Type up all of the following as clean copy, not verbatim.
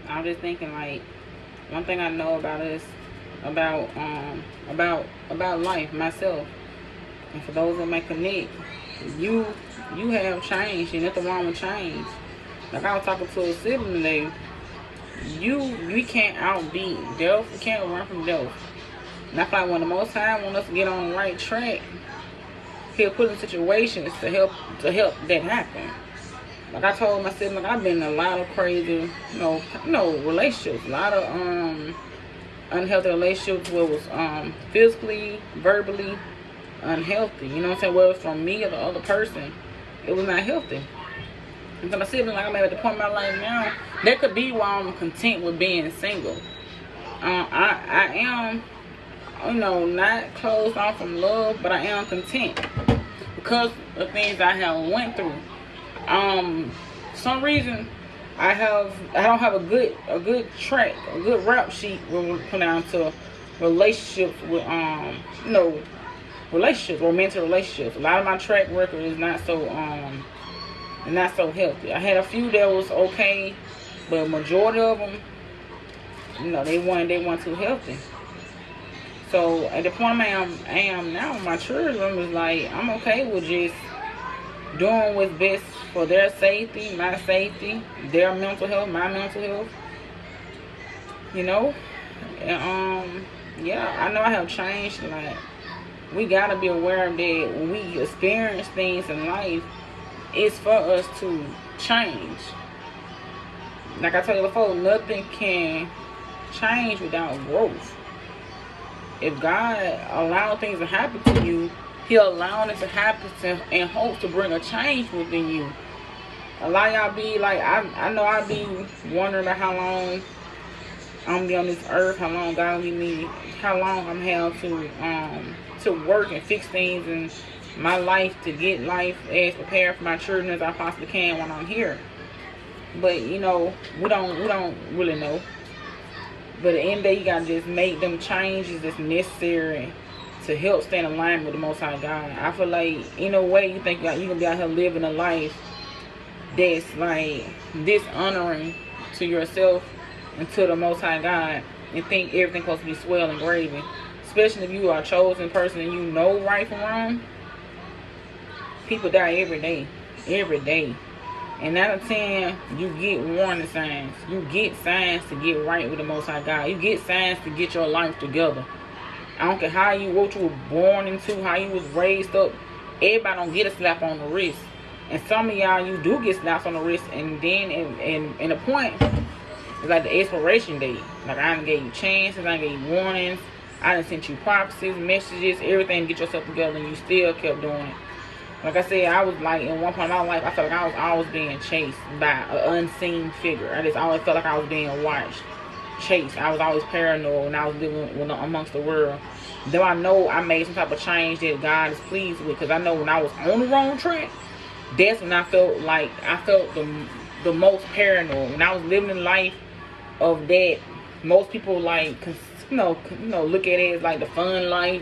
I'm just thinking like one thing I know about is about life myself. And for those that may connect, you you have changed and nothing wrong with change. Like I was talking to a sibling today. We can't outbeat death. We can't run from death. And I feel like when the most high want us to get on the right track, he'll put in situations to help that happen. Like I told my sibling, I've been in a lot of crazy, relationships, a lot of unhealthy relationships where it was physically, verbally unhealthy. You know what I'm saying? Whether it's from me or the other person, it was not healthy. And so my sibling, like I'm at the point in my life now, that could be why I'm content with being single. I am, not closed off from love, but I am content because of things I have went through. Some reason I don't have a good track, a good rap sheet when we come down to relationships with relationships, romantic relationships. A lot of my track record is not so healthy. I had a few that was okay, but majority of them, they weren't too healthy. So at the point I am now, my children is like I'm okay with just doing what's best for their safety, my safety, their mental health, my mental health. And yeah, I know I have changed. Like we gotta be aware that when we experience things in life, it's for us to change. Like I told you before, nothing can change without growth. If God allows things to happen to you, He'll allow it to happen in hopes to bring a change within you. A lot of y'all be like, I know I be wondering about how long I'm gonna be on this earth, how long God will give me, how long I'm have to work and fix things in my life to get life as prepared for my children as I possibly can when I'm here. But we don't really know. But at the end of the day, you gotta just make them changes that's necessary to help stay in alignment with the Most High God. I feel like, in a way, you think you're gonna be out here living a life that's like dishonoring to yourself and to the Most High God, and think everything's supposed to be swell and gravy. Especially if you are a chosen person and you know right from wrong. People die every day. And out of 10, you get warning signs. You get signs to get right with the Most High God. You get signs to get your life together. I don't care what you were born into, how you was raised up. Everybody don't get a slap on the wrist. And some of y'all, you do get slaps on the wrist. And then, in a point, it's like the expiration date. Like, I done gave you chances, I done gave you warnings. I done sent you prophecies, messages, everything to get yourself together, and you still kept doing it. Like I said, I was like, in one point in my life, I felt like I was always being chased by an unseen figure. I just always felt like I was being watched, chased. I was always paranoid when I was living amongst the world. Though I know I made some type of change that God is pleased with, because I know when I was on the wrong track, that's when I felt the most paranoid. When I was living a life of that, most people like, look at it as like the fun life,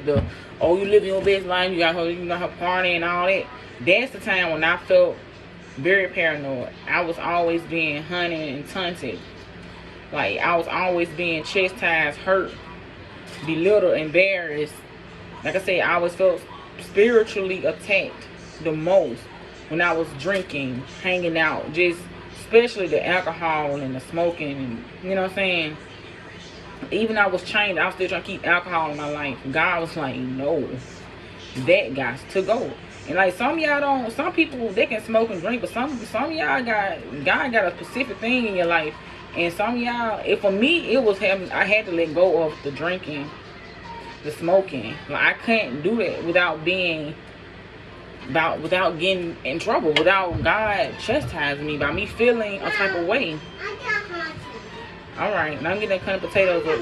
you living your best life, you got her party and all that. That's the time when I felt very paranoid. I was always being hunted and taunted. Like, I was always being chastised, hurt, belittled, embarrassed. Like I said, I always felt spiritually attacked the most when I was drinking, hanging out, just especially the alcohol and the smoking, and you know what I'm saying? Even I was chained, I was still trying to keep alcohol in my life. God was like, no, that got to go. And like some people, they can smoke and drink, but some of y'all God got a specific thing in your life. And some of y'all, for me, it was I had to let go of the drinking, the smoking. Like, I couldn't do that without getting in trouble, without God chastising me, by me feeling a type of way. Alright, now I'm getting that cutting potatoes up.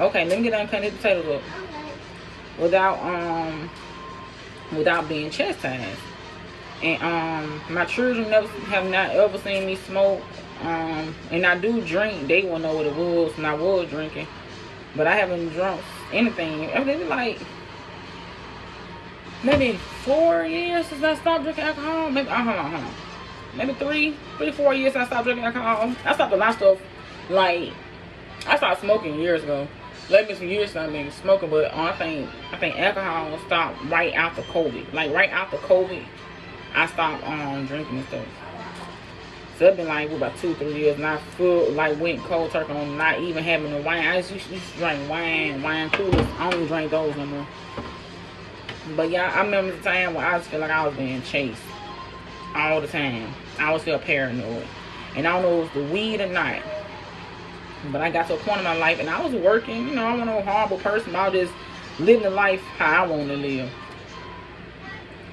Okay, let me get that cutting potatoes up. Without being chastised. And my children have not ever seen me smoke. And I do drink. They won't know what it was when I was drinking. But I haven't drunk anything. I mean, like maybe 4 years since I stopped drinking alcohol. Maybe hold on. Maybe 3-4 years since I stopped drinking alcohol. I stopped a lot of stuff Like, I started smoking years ago. Let me some years I've been smoking, but I think alcohol stopped right after COVID. Like right after COVID, I stopped drinking and stuff. So it's been like about 2-3 years, and I went cold turkey on not even having no wine. I used to drink wine coolers. I don't even drink those no more. But yeah, I remember the time where I just feel like I was being chased all the time. I always feel paranoid, and I don't know if it was the weed or not. But I got to a point in my life, and I was working. You know, I'm no horrible person. I was just living the life how I wanted to live.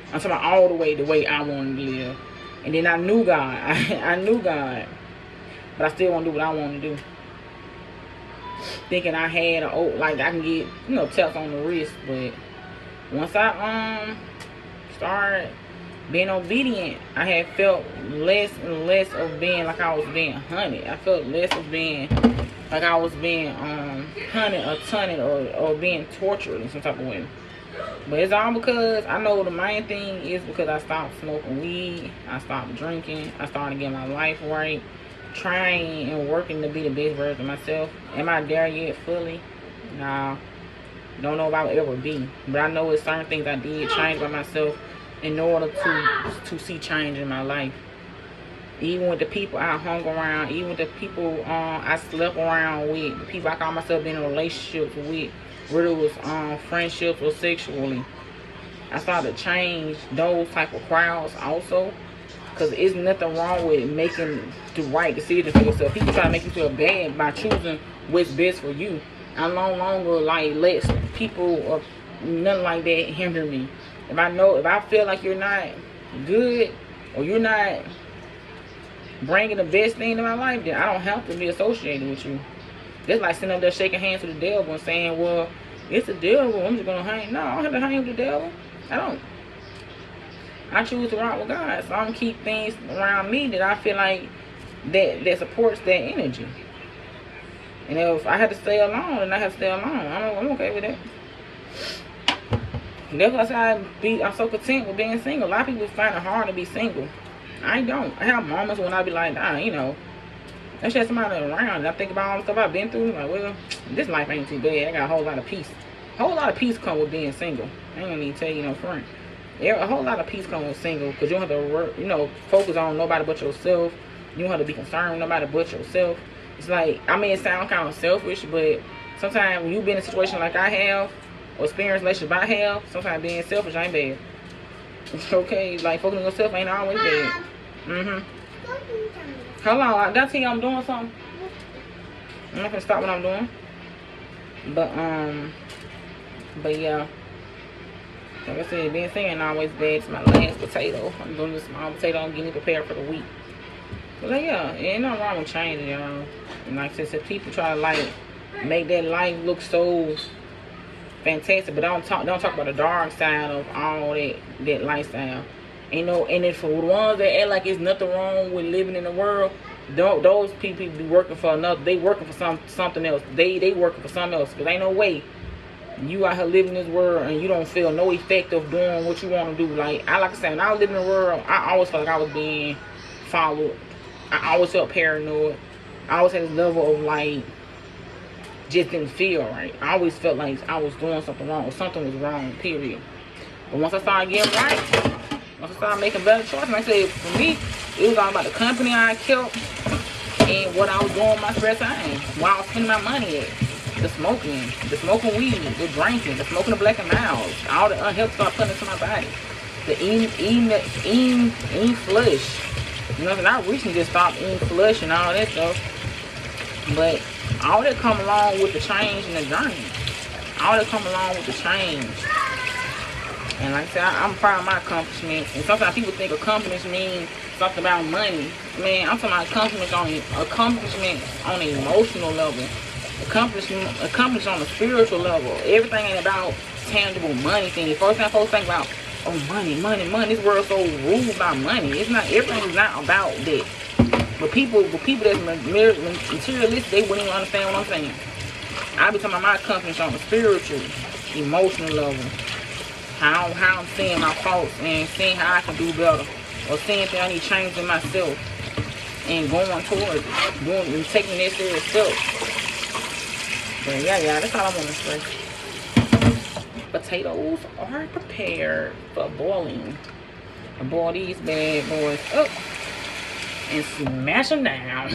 I'm talking about all the way I wanted to live. And then I knew God. I knew God. But I still want to do what I want to do. Thinking I had I can get, taps on the wrist. But once I started being obedient, I had felt less and less of being like I was being hunted. I felt less of being like I was being hunted or taunted or being tortured in some type of way. But it's all because I know the main thing is because I stopped smoking weed, I stopped drinking, I started getting my life right, trying and working to be the best version of myself. Am I there yet fully? Nah. Don't know if I will ever be. But I know it's certain things I did change by myself in order to see change in my life. Even with the people I hung around, even with the people I slept around with, the people I call myself being in relationships with, whether it was friendships or sexually, I started to change those type of crowds also. Because there's nothing wrong with making the right decision for yourself. People try to make you feel bad by choosing what's best for you. I no longer let people or nothing like that hinder me. If I feel like you're not good or you're not bringing the best thing in my life, then I don't have to be associated with you. That's like sitting up there shaking hands with the devil and saying, well, it's the devil, I'm just going to hang. No, I don't have to hang with the devil. I don't. I choose to rock with God. So I don't keep things around me that I feel like that supports that energy. And if I had to stay alone, then I have to stay alone. I'm okay with that. That's why I say I'm so content with being single. A lot of people find it hard to be single. I don't. I have moments when I be like, that's just somebody around. And I think about all the stuff I've been through. Like, well, this life ain't too bad. I got a whole lot of peace. A whole lot of peace come with being single. I ain't gonna even tell you no friend. A whole lot of peace come with single, because you don't have to work, focus on nobody but yourself. You don't have to be concerned with nobody but yourself. It's like, it sounds kind of selfish, but sometimes when you be in a situation like I have, or experience relationship I have, sometimes being selfish ain't bad. It's okay. Like, focusing on yourself ain't always bad. Hold on, did I tell you I'm doing something? I'm not gonna stop what I'm doing. But yeah. Like I said, being single ain't always bad. It's my last potato. I'm doing this small potato. I'm getting prepared for the week. But like, yeah, ain't nothing wrong with changing, y'all. And like I said, if people try to make that life look so fantastic, but don't talk about the dark side of all that lifestyle. And then for the ones that act like it's nothing wrong with living in the world, those people be working for another. They working for something else. They working for something else. Because ain't no way you out here living in this world and you don't feel no effect of doing what you want to do. Like I said, when I was living in the world, I always felt like I was being followed. I always felt paranoid. I always had this level of just didn't feel right. I always felt like I was doing something wrong or something was wrong, period. But once I started getting right, once I started making better choices, like I said, for me, it was all about the company I kept and what I was doing with my spare time. Where I was spending my money at. The smoking weed, the drinking, the smoking the Black and Milds, all the unhealthy stuff putting into my body. The eating flush. You know, and I recently just stopped eating flush and all that stuff. But all that come along with the change and the journey. All that come along with the change. And like I said, I'm proud of my accomplishments. And sometimes people think accomplishments mean something about money. Man, I'm talking about accomplishments on an emotional level. Accomplishments on a spiritual level. Everything ain't about tangible money things. First thing folks think about, money. This world's so ruled by money. It's not. Everything is not about that. But people that's materialistic, they wouldn't even understand what I'm saying. I be talking about my accomplishments on a spiritual, emotional level. How I'm seeing my faults and seeing how I can do better, or seeing things I need to change in myself. and going towards it, doing and taking this serious step. But yeah, that's all I want to say. Potatoes are prepared for boiling. I boil these bad boys up and smash them down.